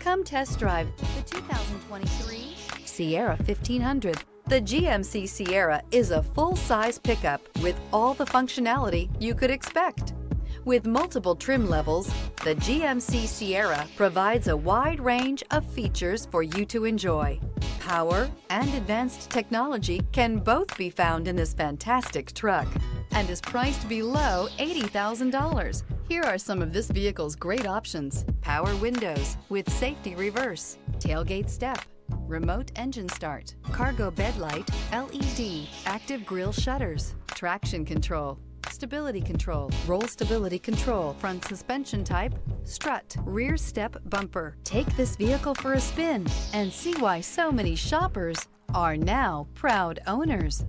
Come test drive the 2023 Sierra 1500. The GMC Sierra is a full-size pickup with all the functionality you could expect. With multiple trim levels, the GMC Sierra provides a wide range of features for you to enjoy. Power and advanced technology can both be found in this fantastic truck and is priced below $80,000. Here are some of this vehicle's great options: power windows with safety reverse, tailgate step, remote engine start, cargo bed light, LED, active grille shutters, traction control, stability control, roll stability control, front suspension type, strut, rear step bumper. Take this vehicle for a spin and see why so many shoppers are now proud owners.